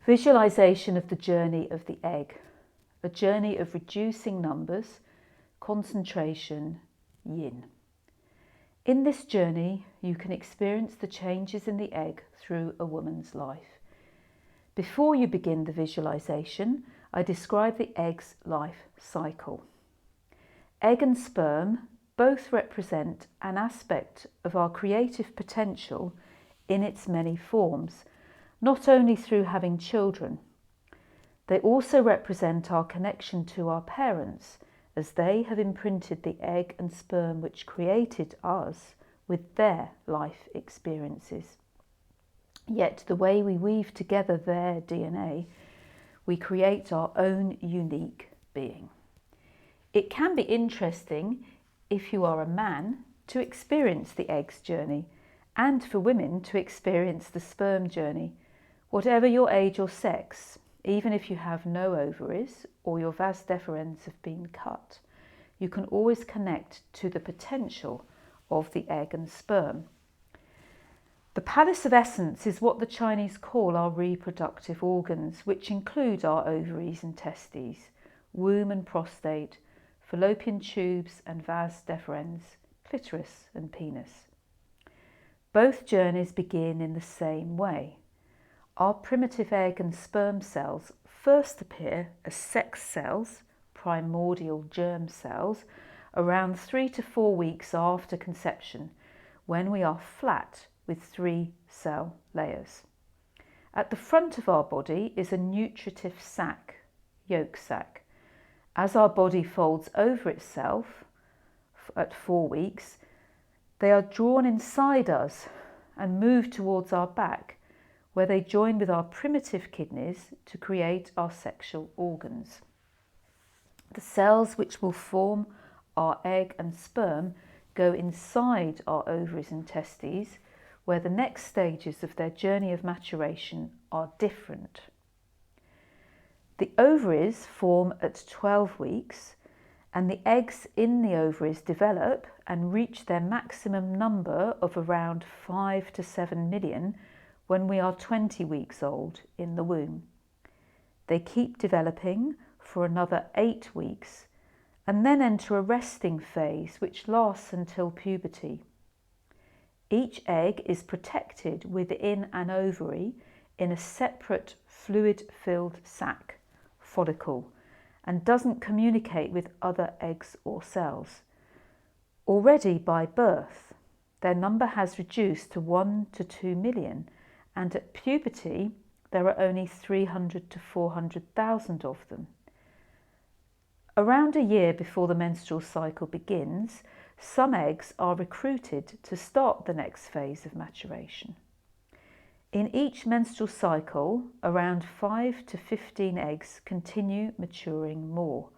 Visualization of the journey of the egg, a journey of reducing numbers, concentration, yin. In this journey, you can experience the changes in the egg through a woman's life. Before you begin the visualization, I describe the egg's life cycle. Egg and sperm both represent an aspect of our creative potential in its many forms, not only through having children. They also represent our connection to our parents, as they have imprinted the egg and sperm which created us with their life experiences. Yet the way we weave together their DNA, we create our own unique being. It can be interesting, if you are a man, to experience the egg's journey, and for women to experience the sperm journey, whatever your age or sex. Even if you have no ovaries or your vas deferens have been cut, you can always connect to the potential of the egg and sperm. The palace of essence is what the Chinese call our reproductive organs, which include our ovaries and testes, womb and prostate, fallopian tubes and vas deferens, clitoris and penis. Both journeys begin in the same way. Our primitive egg and sperm cells first appear as sex cells, primordial germ cells, around 3 to 4 weeks after conception, when we are flat with 3 cell layers. At the front of our body is a nutritive sac, yolk sac. As our body folds over itself at 4 weeks, they are drawn inside us and move towards our back, where they join with our primitive kidneys to create our sexual organs. The cells which will form our egg and sperm go inside our ovaries and testes, where the next stages of their journey of maturation are different. The ovaries form at 12 weeks, and the eggs in the ovaries develop and reach their maximum number of around 5 to 7 million when we are 20 weeks old in the womb. They keep developing for another 8 weeks and then enter a resting phase which lasts until puberty. Each egg is protected within an ovary in a separate fluid-filled sac, follicle, and doesn't communicate with other eggs or cells. Already by birth, their number has reduced to 1 to 2 million, and at puberty there are only 300 to 400,000 of them. Around a year before the menstrual cycle begins, some eggs are recruited to start the next phase of maturation. In each menstrual cycle, around 5 to 15 eggs continue maturing more,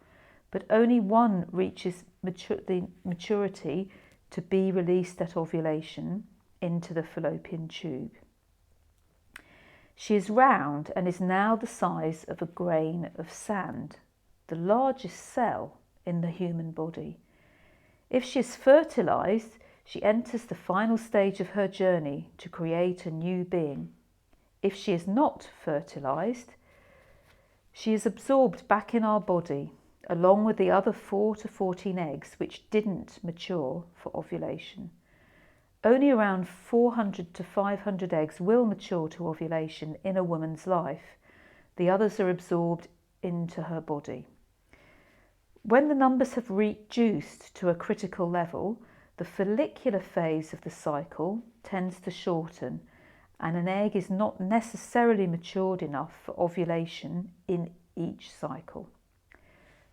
but only one reaches the maturity to be released at ovulation into the fallopian tube. She is round and is now the size of a grain of sand, the largest cell in the human body. If she is fertilized, she enters the final stage of her journey to create a new being. If she is not fertilized, she is absorbed back in our body, along with the other 4 to 14 eggs which didn't mature for ovulation. Only around 400 to 500 eggs will mature to ovulation in a woman's life. The others are absorbed into her body. When the numbers have reduced to a critical level, the follicular phase of the cycle tends to shorten, and an egg is not necessarily matured enough for ovulation in each cycle.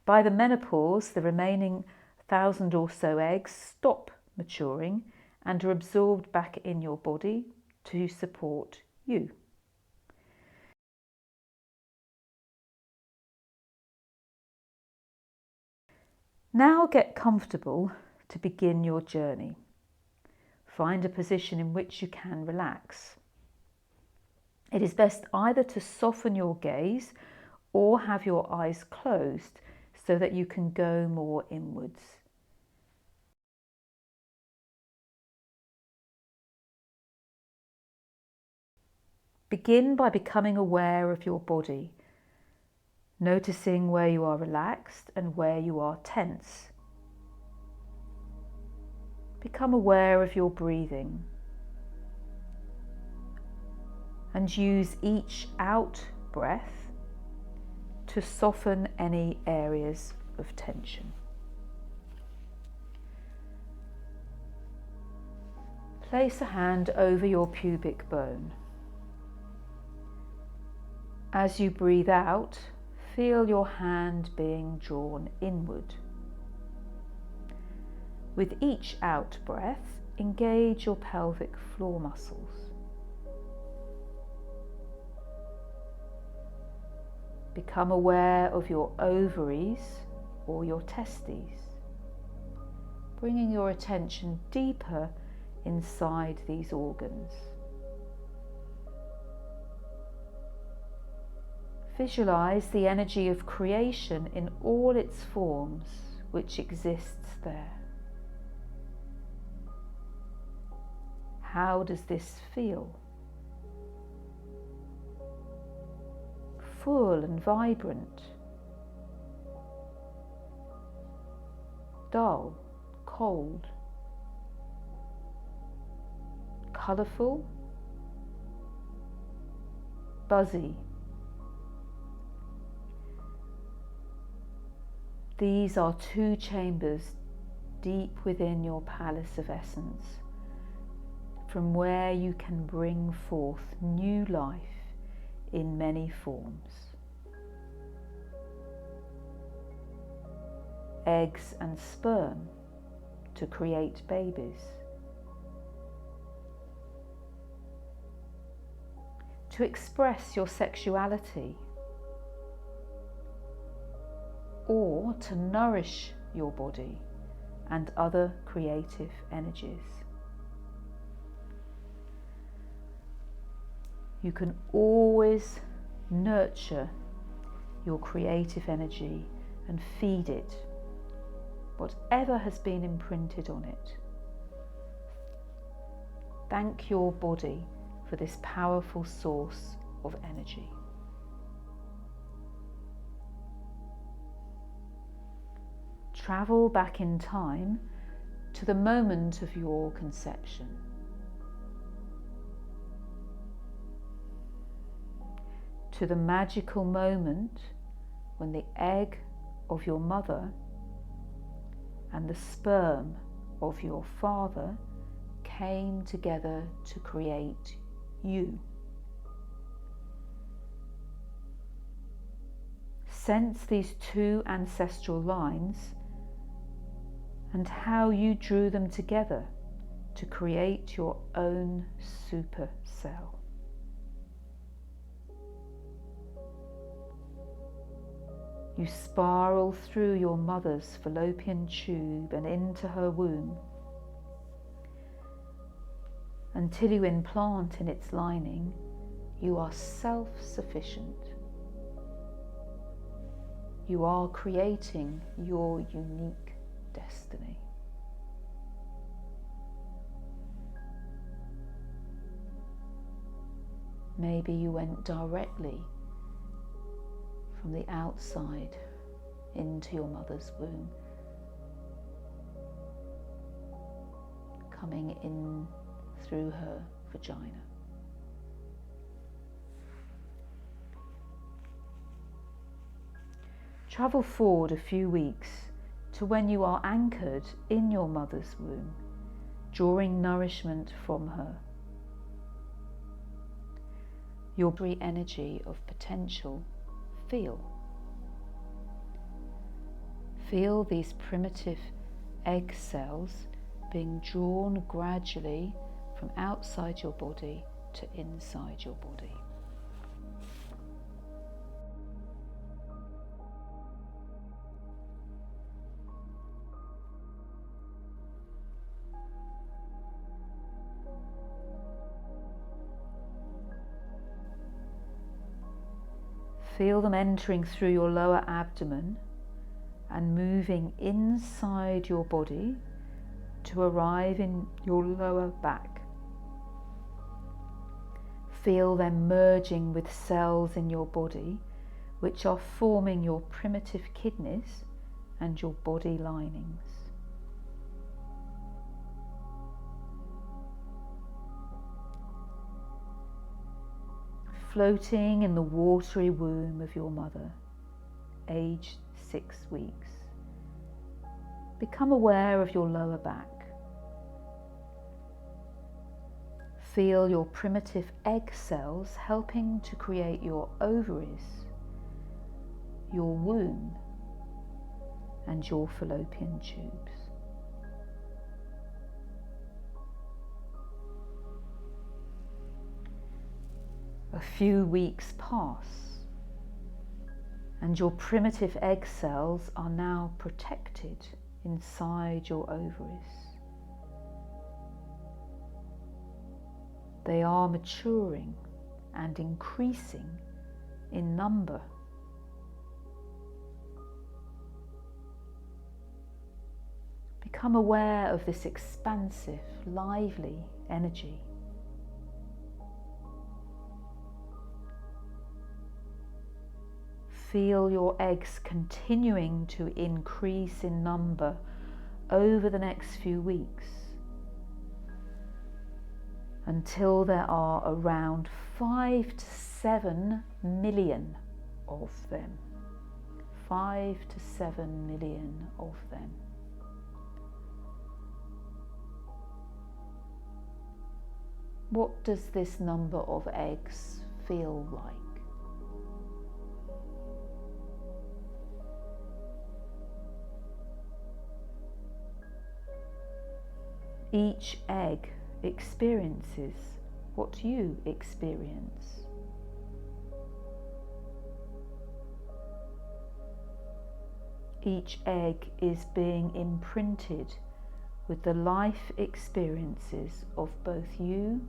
By the menopause, the remaining 1,000 or so eggs stop maturing and are absorbed back in your body to support you. Now get comfortable to begin your journey. Find a position in which you can relax. It is best either to soften your gaze or have your eyes closed so that you can go more inwards. Begin by becoming aware of your body, noticing where you are relaxed and where you are tense. Become aware of your breathing and use each out breath to soften any areas of tension. Place a hand over your pubic bone. As you breathe out, feel your hand being drawn inward. With each out breath, engage your pelvic floor muscles. Become aware of your ovaries or your testes, bringing your attention deeper inside these organs. Visualize the energy of creation in all its forms which exists there. How does this feel? Full and vibrant, dull, cold, colourful, buzzy. These are two chambers deep within your palace of essence, from where you can bring forth new life in many forms. Eggs and sperm to create babies. To express your sexuality, or to nourish your body and other creative energies. You can always nurture your creative energy and feed it, whatever has been imprinted on it. Thank your body for this powerful source of energy. Travel back in time to the moment of your conception. To the magical moment when the egg of your mother and the sperm of your father came together to create you. Sense these two ancestral lines and how you drew them together to create your own super cell. You spiral through your mother's fallopian tube and into her womb until you implant in its lining. You are self-sufficient. You are creating your unique destiny. Maybe you went directly from the outside into your mother's womb, coming in through her vagina. Travel forward a few weeks to when you are anchored in your mother's womb, drawing nourishment from her. Your free energy of potential. Feel these primitive egg cells being drawn gradually from outside your body to inside your body. Feel them entering through your lower abdomen and moving inside your body to arrive in your lower back. Feel them merging with cells in your body which are forming your primitive kidneys and your body linings. Floating in the watery womb of your mother, aged 6 weeks. Become aware of your lower back. Feel your primitive egg cells helping to create your ovaries, your womb, and your fallopian tubes. A few weeks pass, and your primitive egg cells are now protected inside your ovaries. They are maturing and increasing in number. Become aware of this expansive, lively energy. Feel your eggs continuing to increase in number over the next few weeks, until there are around 5 to 7 million of them. 5 to 7 million of them. What does this number of eggs feel like? Each egg experiences what you experience. Each egg is being imprinted with the life experiences of both you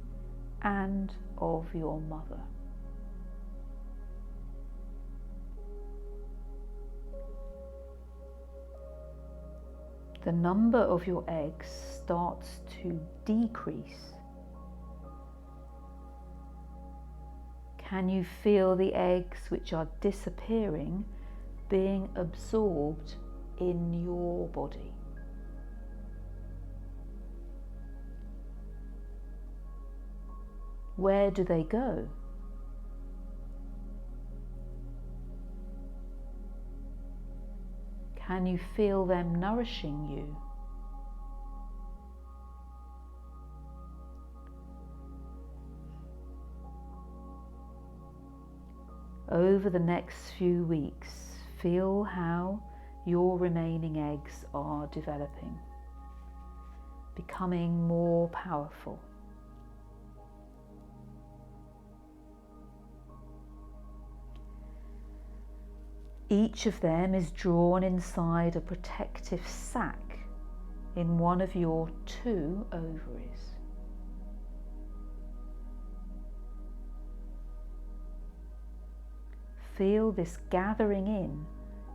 and of your mother. The number of your eggs starts to decrease. Can you feel the eggs which are disappearing being absorbed in your body? Where do they go? Can you feel them nourishing you? Over the next few weeks, feel how your remaining eggs are developing, becoming more powerful. Each of them is drawn inside a protective sac in one of your 2 ovaries. Feel this gathering in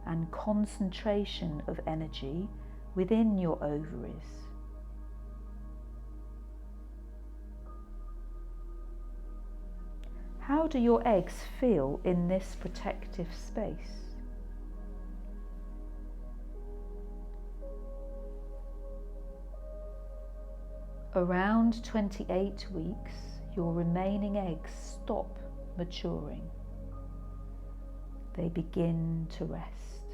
and concentration of energy within your ovaries. How do your eggs feel in this protective space? Around 28 weeks, your remaining eggs stop maturing. They begin to rest.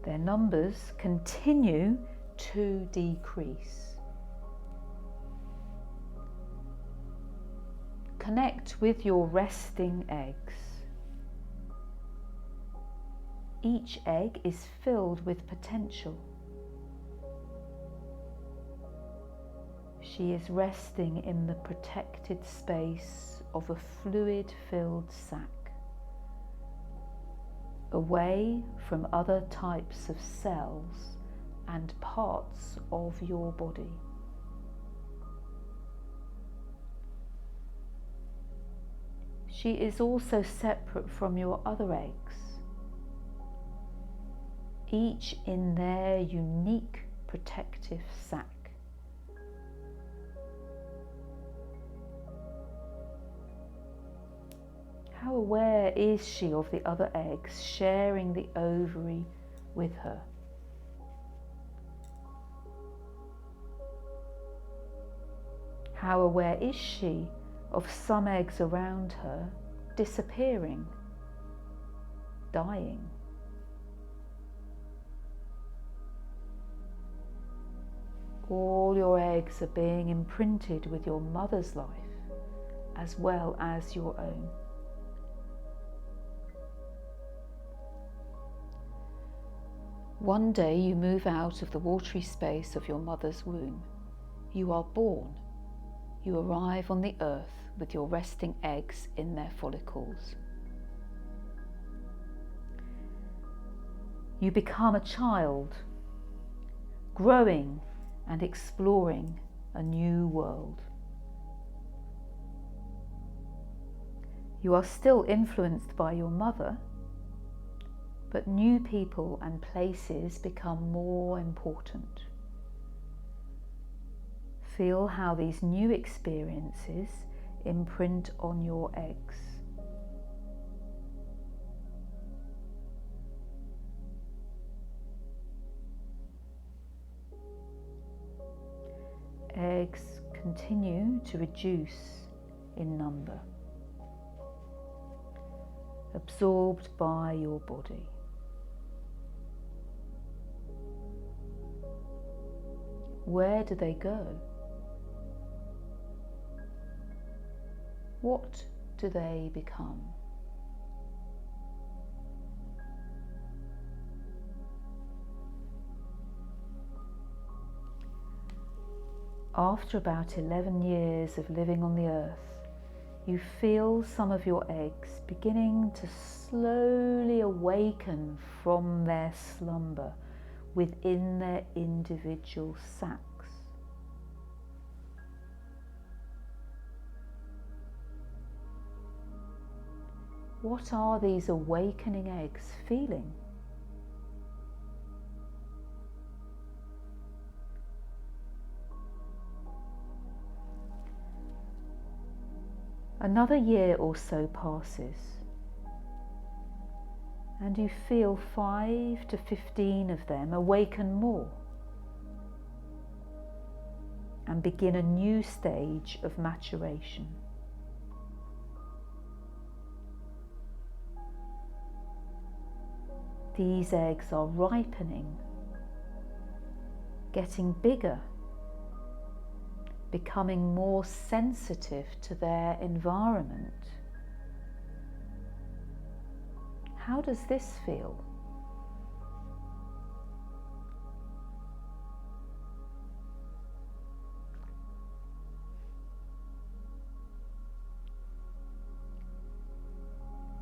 Their numbers continue to decrease. Connect with your resting eggs. Each egg is filled with potential. She is resting in the protected space of a fluid-filled sac, away from other types of cells and parts of your body. She is also separate from your other eggs, each in their unique protective sac. How aware is she of the other eggs sharing the ovary with her? How aware is she of some eggs around her disappearing, dying? All your eggs are being imprinted with your mother's life as well as your own. One day you move out of the watery space of your mother's womb. You are born. You arrive on the earth with your resting eggs in their follicles. You become a child, growing and exploring a new world. You are still influenced by your mother, but new people and places become more important. Feel how these new experiences imprint on your eggs. Eggs continue to reduce in number, absorbed by your body. Where do they go? What do they become? After about 11 years of living on the earth, you feel some of your eggs beginning to slowly awaken from their slumber within their individual sacs. What are these awakening eggs feeling? Another year or so passes, and you feel 5 to 15 of them awaken more and begin a new stage of maturation. These eggs are ripening, getting bigger, becoming more sensitive to their environment. How does this feel?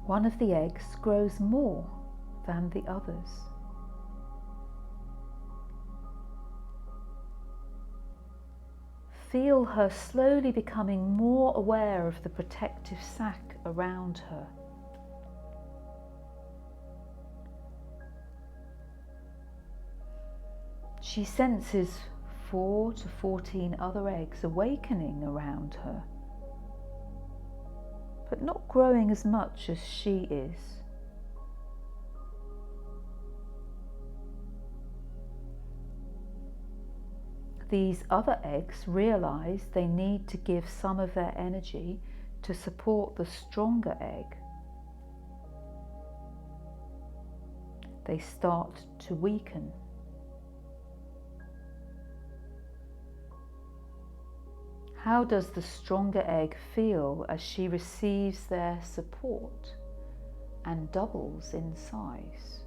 One of the eggs grows more than the others. Feel her slowly becoming more aware of the protective sac around her. She senses 4 to 14 other eggs awakening around her, but not growing as much as she is. These other eggs realize they need to give some of their energy to support the stronger egg. They start to weaken. How does the stronger egg feel as she receives their support and doubles in size,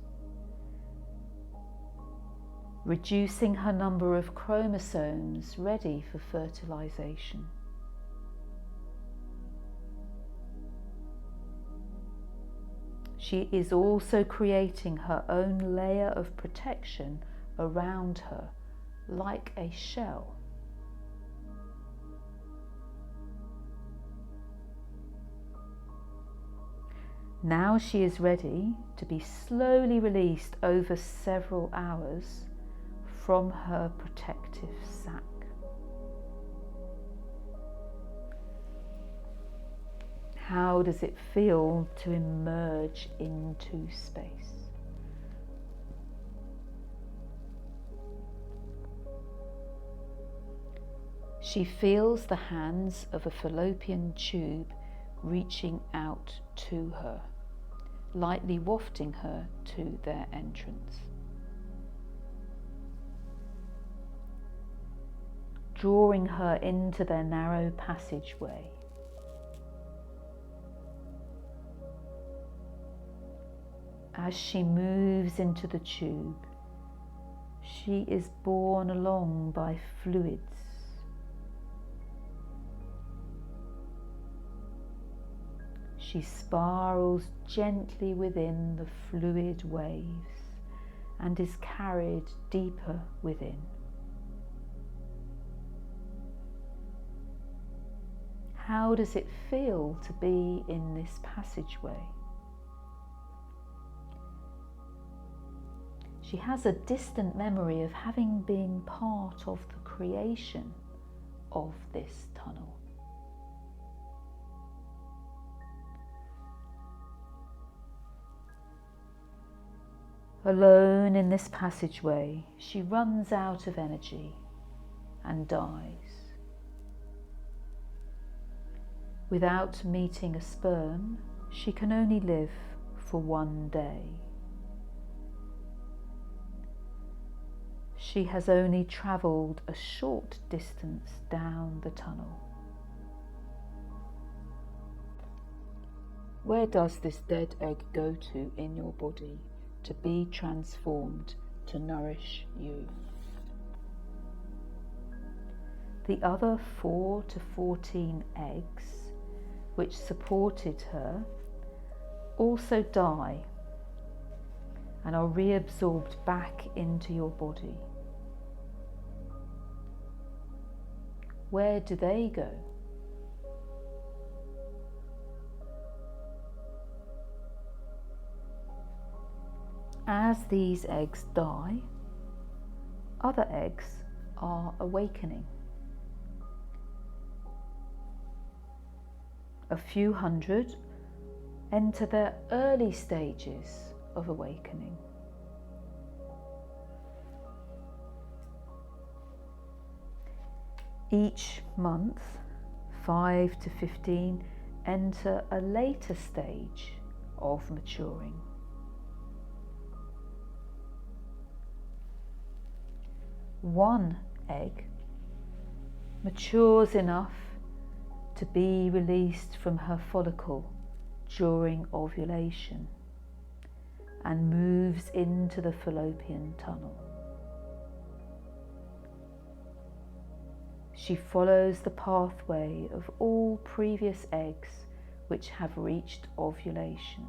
reducing her number of chromosomes ready for fertilization? She is also creating her own layer of protection around her, like a shell. Now she is ready to be slowly released over several hours from her protective sac. How does it feel to emerge into space? She feels the hands of a fallopian tube reaching out to her, lightly wafting her to their entrance. Drawing her into their narrow passageway. As she moves into the tube, she is borne along by fluids. She spirals gently within the fluid waves and is carried deeper within. How does it feel to be in this passageway? She has a distant memory of having been part of the creation of this tunnel. Alone in this passageway, she runs out of energy and dies. Without meeting a sperm, she can only live for one day. She has only travelled a short distance down the tunnel. Where does this dead egg go to in your body to be transformed to nourish you? The other 4 to 14 eggs which supported her also die and are reabsorbed back into your body. Where do they go? As these eggs die, other eggs are awakening. A few hundred enter their early stages of awakening. Each month, 5 to 15 enter a later stage of maturing. One egg matures enough to be released from her follicle during ovulation and moves into the fallopian tunnel. She follows the pathway of all previous eggs which have reached ovulation.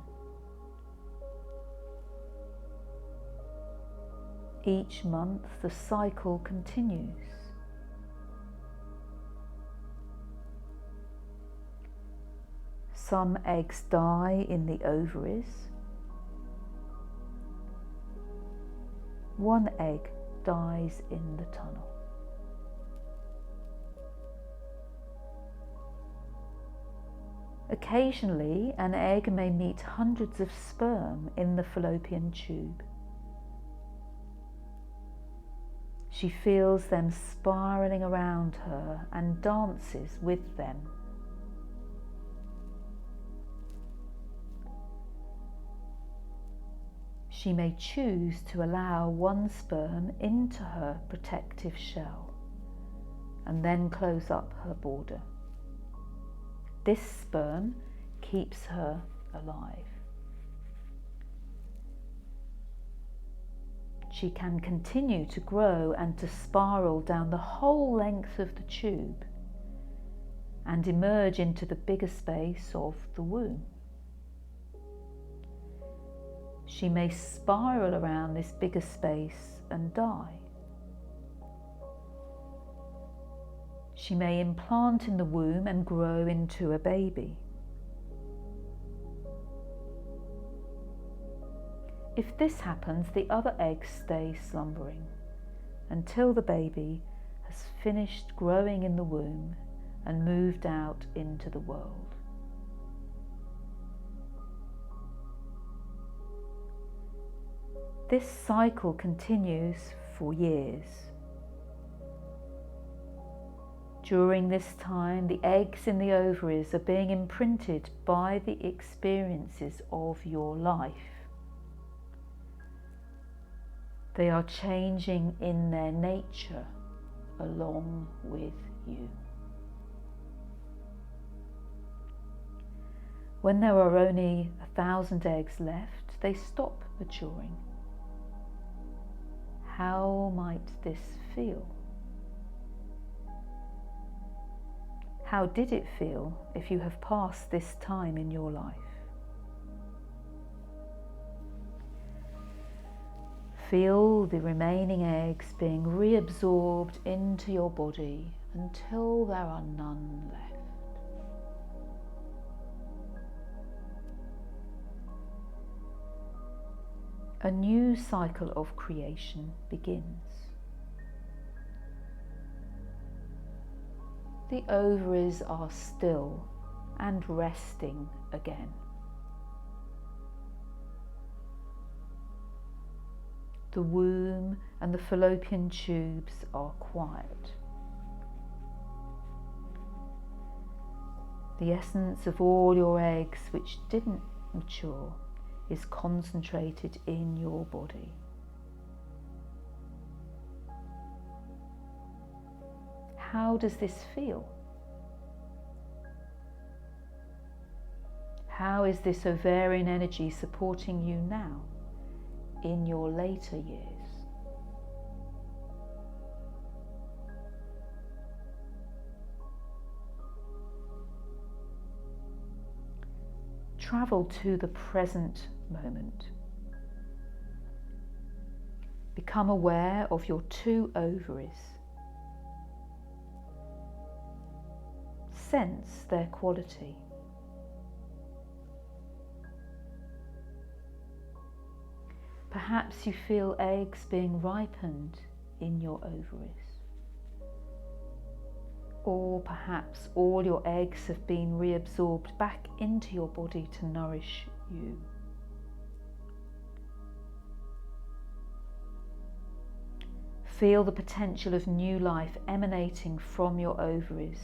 Each month the cycle continues. Some eggs die in the ovaries. One egg dies in the tunnel. Occasionally, an egg may meet hundreds of sperm in the fallopian tube. She feels them spiraling around her and dances with them. She may choose to allow one sperm into her protective shell and then close up her border. This sperm keeps her alive. She can continue to grow and to spiral down the whole length of the tube and emerge into the bigger space of the womb. She may spiral around this bigger space and die. She may implant in the womb and grow into a baby. If this happens, the other eggs stay slumbering until the baby has finished growing in the womb and moved out into the world. This cycle continues for years. During this time, the eggs in the ovaries are being imprinted by the experiences of your life. They are changing in their nature along with you. When there are only 1,000 eggs left, they stop maturing. How might this feel? How did it feel if you have passed this time in your life? Feel the remaining eggs being reabsorbed into your body until there are none left. A new cycle of creation begins. The ovaries are still and resting again. The womb and the fallopian tubes are quiet. The essence of all your eggs which didn't mature is concentrated in your body. How does this feel? How is this ovarian energy supporting you now, in your later years? Travel to the present moment. Become aware of your 2 ovaries. Sense their quality. Perhaps you feel eggs being ripened in your ovaries. Or perhaps all your eggs have been reabsorbed back into your body to nourish you. Feel the potential of new life emanating from your ovaries.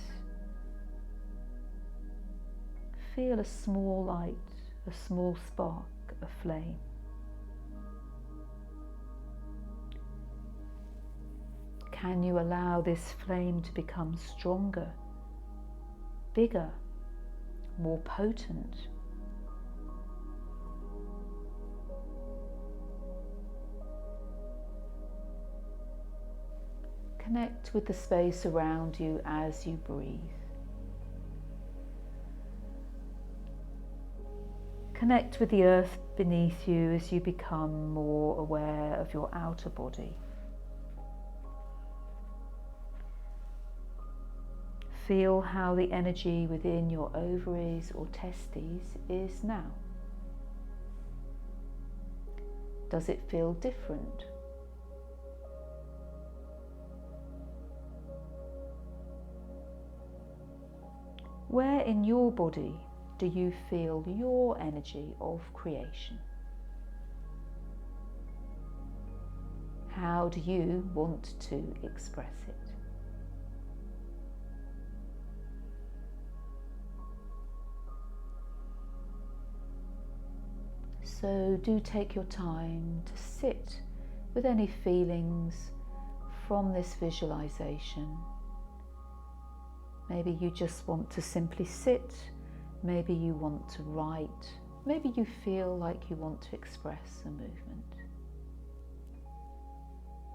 Feel a small light, a small spark, a flame. Can you allow this flame to become stronger, bigger, more potent? Connect with the space around you as you breathe. Connect with the earth beneath you as you become more aware of your outer body. Feel how the energy within your ovaries or testes is now. Does it feel different? Where in your body do you feel your energy of creation? How do you want to express it? So do take your time to sit with any feelings from this visualization. Maybe you just want to simply sit, maybe you want to write, maybe you feel like you want to express a movement.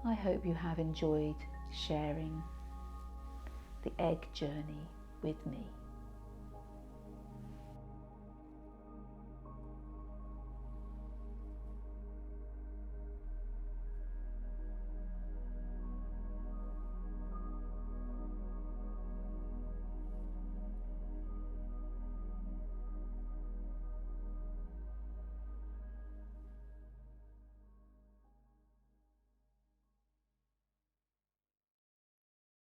I hope you have enjoyed sharing the egg journey with me.